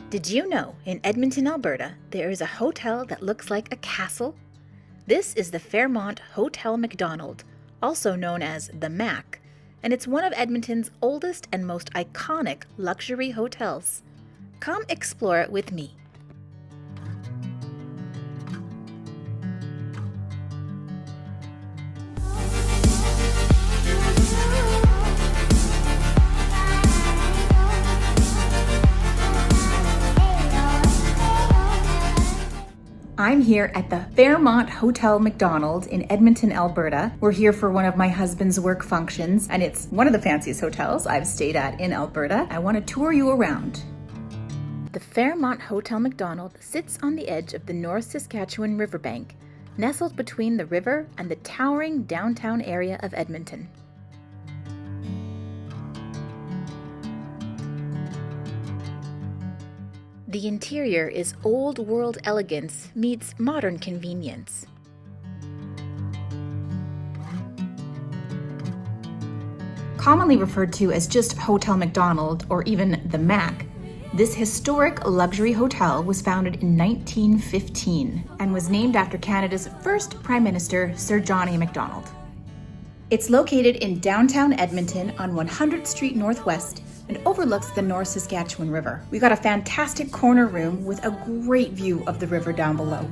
Did you know in Edmonton, Alberta, there is a hotel that looks like a castle? This is the Fairmont Hotel Macdonald, also known as the Mac, and it's one of Edmonton's oldest and most iconic luxury hotels. Come explore it with me. I'm here at the Fairmont Hotel Macdonald in Edmonton, Alberta. We're here for one of my husband's work functions, and it's one of the fanciest hotels I've stayed at in Alberta. I want to tour you around. The Fairmont Hotel Macdonald sits on the edge of the North Saskatchewan riverbank, nestled between the river and the towering downtown area of Edmonton. The interior is old-world elegance meets modern convenience. Commonly referred to as just Hotel Macdonald or even the Mac, this historic luxury hotel was founded in 1915 and was named after Canada's first Prime Minister, Sir John A. Macdonald. It's located in downtown Edmonton on 100th Street Northwest and overlooks the North Saskatchewan River. We got a fantastic corner room with a great view of the river down below.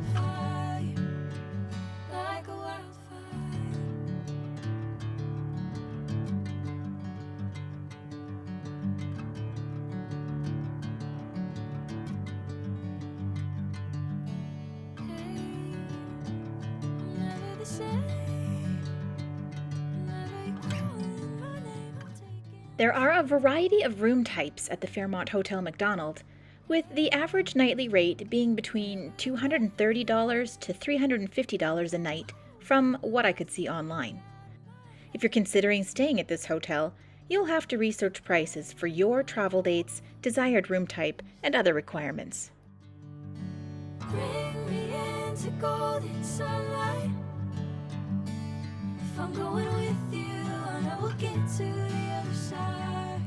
There are a variety of room types at the Fairmont Hotel Macdonald, with the average nightly rate being between $230 to $350 a night from what I could see online. If you're considering staying at this hotel, you'll have to research prices for your travel dates, desired room type, and other requirements. Bring me into golden sunlight. If I'm going with you, I know we'll get to the other side.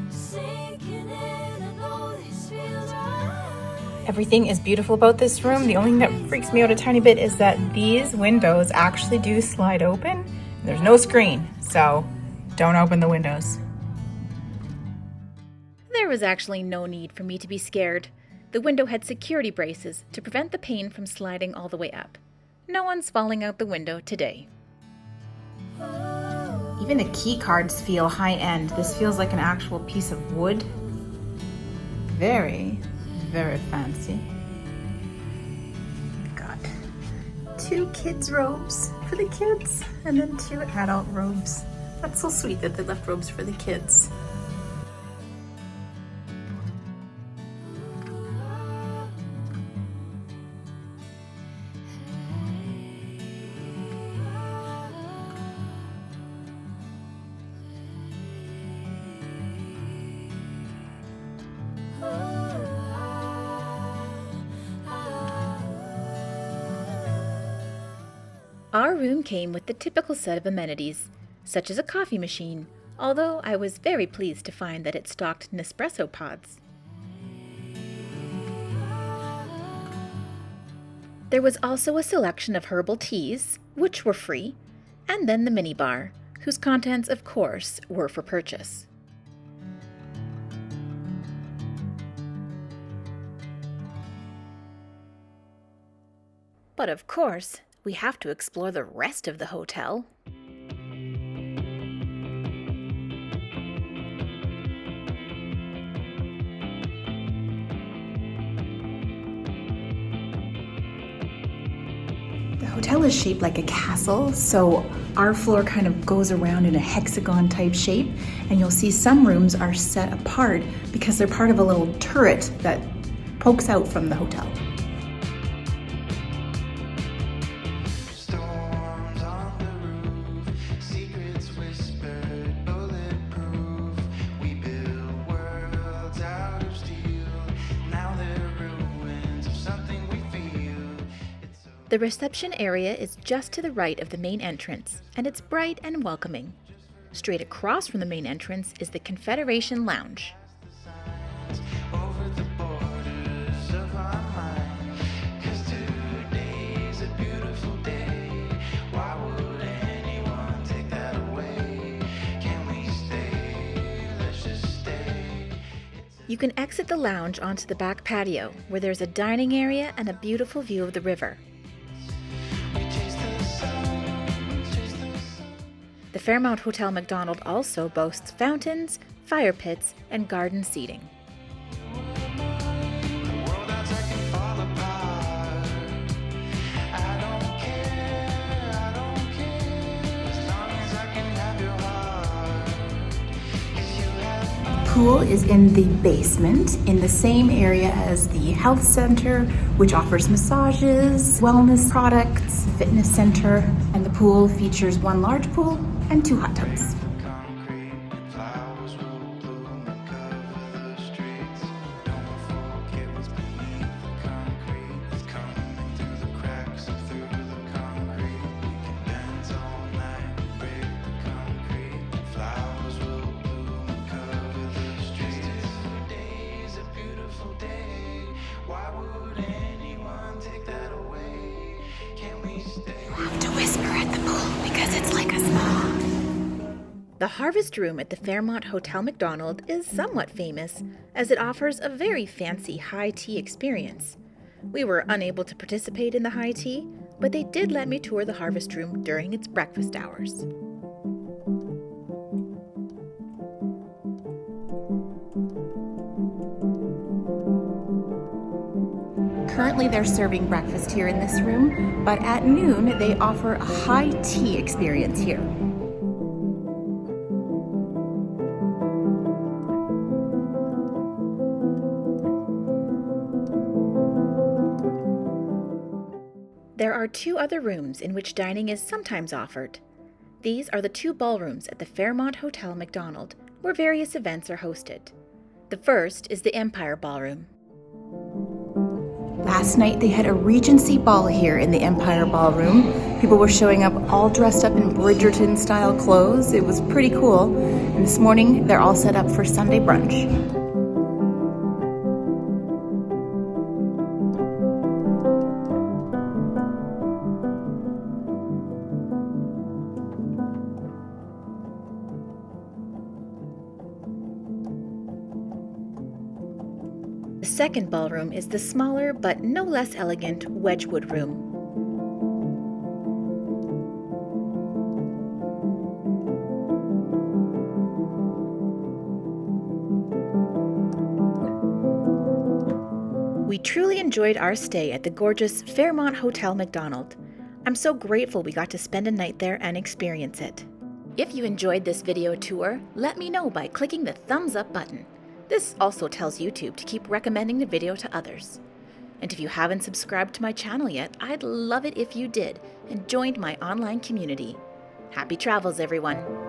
Sinking in, I know this feels right. Everything is beautiful about this room. The only thing that freaks me out a tiny bit is that these windows actually do slide open. There's no screen, so don't open the windows. There was actually no need for me to be scared. The window had security braces to prevent the pane from sliding all the way up. No one's falling out the window today. Even the key cards feel high-end. This feels like an actual piece of wood. Very, very fancy. Got 2 kids' robes for the kids and then 2 adult robes. That's so sweet that they left robes for the kids. Our room came with the typical set of amenities, such as a coffee machine, although I was very pleased to find that it stocked Nespresso pods. There was also a selection of herbal teas, which were free, and then the minibar, whose contents, of course, were for purchase. But of course, we have to explore the rest of the hotel. The hotel is shaped like a castle, so our floor kind of goes around in a hexagon type shape, and you'll see some rooms are set apart because they're part of a little turret that pokes out from the hotel. The reception area is just to the right of the main entrance, and it's bright and welcoming. Straight across from the main entrance is the Confederation Lounge. You can exit the lounge onto the back patio, where there's a dining area and a beautiful view of the river. The Fairmont Hotel Macdonald also boasts fountains, fire pits, and garden seating. Pool is in the basement, in the same area as the health center, which offers massages, wellness products, fitness center, and the pool features one large pool and 2 hot tubs. The Harvest Room at the Fairmont Hotel Macdonald is somewhat famous, as it offers a very fancy high tea experience. We were unable to participate in the high tea, but they did let me tour the Harvest Room during its breakfast hours. Currently they're serving breakfast here in this room, but at noon they offer a high tea experience here. There are 2 other rooms in which dining is sometimes offered. These are the 2 ballrooms at the Fairmont Hotel Macdonald, where various events are hosted. The first is the Empire Ballroom. Last night they had a Regency ball here in the Empire Ballroom. People were showing up all dressed up in Bridgerton-style clothes. It was pretty cool. And this morning they're all set up for Sunday brunch. The second ballroom is the smaller but no less elegant Wedgwood Room. We truly enjoyed our stay at the gorgeous Fairmont Hotel Macdonald. I'm so grateful we got to spend a night there and experience it. If you enjoyed this video tour, let me know by clicking the thumbs up button. This also tells YouTube to keep recommending the video to others. And if you haven't subscribed to my channel yet, I'd love it if you did and joined my online community. Happy travels, everyone!